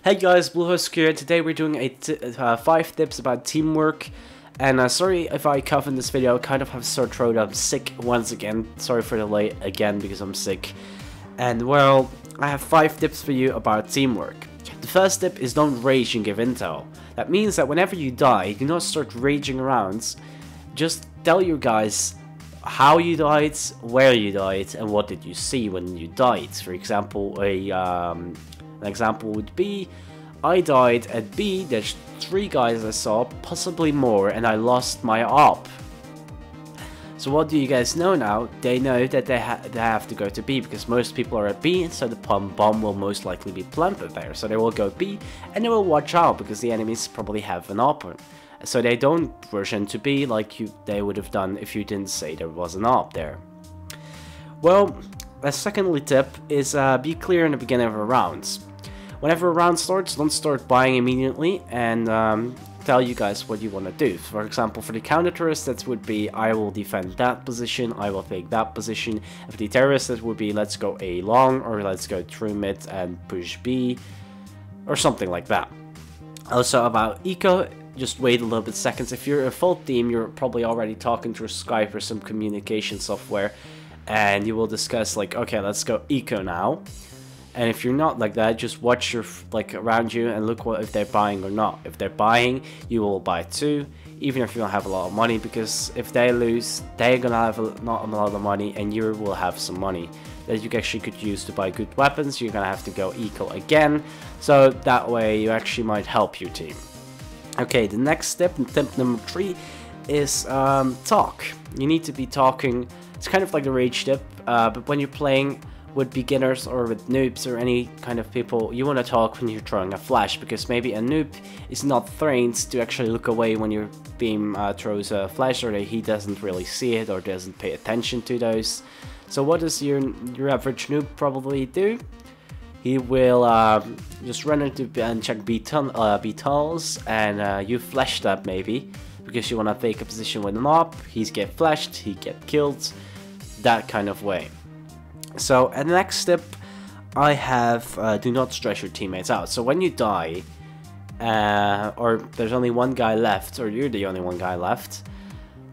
Hey guys, TheBlueHusky here. Today we're doing 5 tips about teamwork. And sorry if I cough in this video, I kind of have a sore throat. I'm sick once again. Sorry for the delay again because I'm sick. And well, I have 5 tips for you about teamwork. The first tip is don't rage and give intel. That means that whenever you die, do not start raging around. Just tell your guys how you died, where you died, and what did you see when you died. For example, an example would be, I died at B, there's 3 guys I saw, possibly more, and I lost my op. So what do you guys know now? They know that they have to go to B, because most people are at B, and so the PomPom will most likely be planted there. So they will go B, and they will watch out, because the enemies probably have an op. So they don't rush into B like they would have done if you didn't say there was an op there. Well, a secondly tip is be clear in the beginning of a round. Whenever a round starts, don't start buying immediately and tell you guys what you want to do. For example, for the counter-terrorists, that would be, I will defend that position, I will take that position. For the terrorists, that would be, let's go A long, or let's go through mid and push B, or something like that. Also about eco, just wait a little bit seconds. If you're a full team, you're probably already talking through Skype or some communication software, and you will discuss like, okay, let's go eco now. And if you're not like that, just watch your around you and look if they're buying or not. If they're buying, you will buy too, even if you don't have a lot of money, because if they lose, they're gonna have not a lot of money, and you will have some money that you actually could use to buy good weapons. You're gonna have to go eco again, so that way you actually might help your team. Okay, the next step, and tip number 3, is talk. You need to be talking. It's kind of like the rage tip, but when you're playing with beginners or with noobs or any kind of people, you want to talk when you're throwing a flash, because maybe a noob is not trained to actually look away when your beam throws a flash, or he doesn't really see it or doesn't pay attention to those. So what does your average noob probably do? He will just run into and check B tunnels, and you flashed up maybe because you want to take a position with an op. He's get flashed, he get killed, that kind of way. So, and the next tip I have, do not stress your teammates out. So when you die, or there's only one guy left, or you're the only one guy left,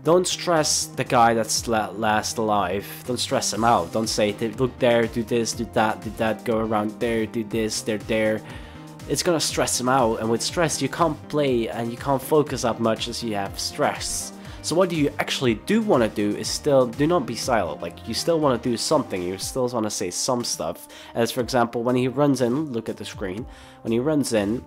don't stress the guy that's last alive. Don't stress him out. Don't say, look there, do this, do that, go around there, do this, they're there. It's gonna stress him out, and with stress you can't play and you can't focus up much as you have stress. So what you actually do want to do is still, do not be silent. Like, you still want to do something, you still want to say some stuff. As for example, when he runs in, look at the screen, when he runs in,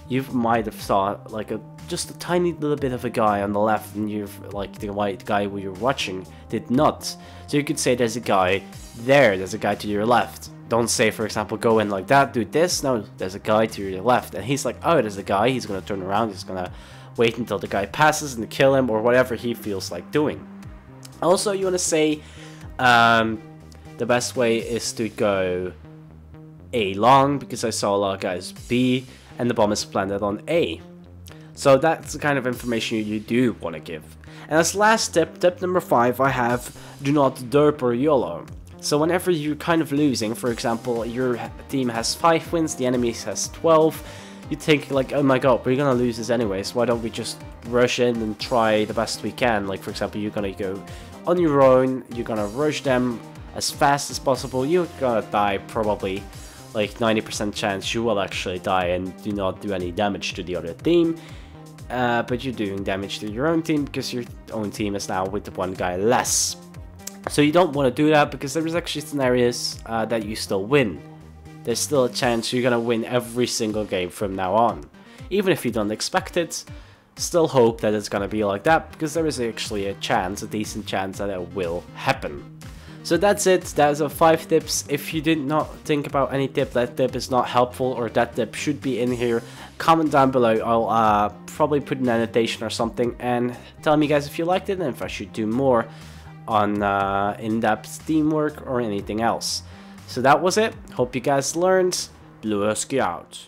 you might have saw like just a tiny little bit of a guy on the left, and you've like the white guy who you're watching did not. So you could say there's a guy there, there's a guy to your left. Don't say, for example, go in like that, do this. No, there's a guy to your left, and he's like, oh, there's a guy. He's gonna turn around, he's gonna wait until the guy passes and kill him, or whatever he feels like doing. Also, you want to say the best way is to go A long, because I saw a lot of guys B, and the bomb is planted on A. So that's the kind of information you do want to give. And as last tip, tip number 5, I have, do not derp or YOLO. So whenever you're kind of losing, for example, your team has 5 wins, the enemy has 12, you think like, oh my god, we're gonna lose this anyways, why don't we just rush in and try the best we can. Like, for example, you're gonna go on your own, you're gonna rush them as fast as possible, you're gonna die probably like 90% chance you will actually die and do not do any damage to the other team. But you're doing damage to your own team because your own team is now with the one guy less. So you don't want to do that, because there's actually scenarios that you still win. There's still a chance you're gonna win every single game from now on. Even if you don't expect it, still hope that it's gonna be like that, because there is actually a chance, a decent chance, that it will happen. So that's it, that's the 5 tips. If you did not think about any tip, that tip is not helpful, or that tip should be in here, comment down below. I'll probably put an annotation or something, and tell me guys if you liked it and if I should do more on in-depth teamwork or anything else. So that was it. Hope you guys learned. TheBlueHusky out.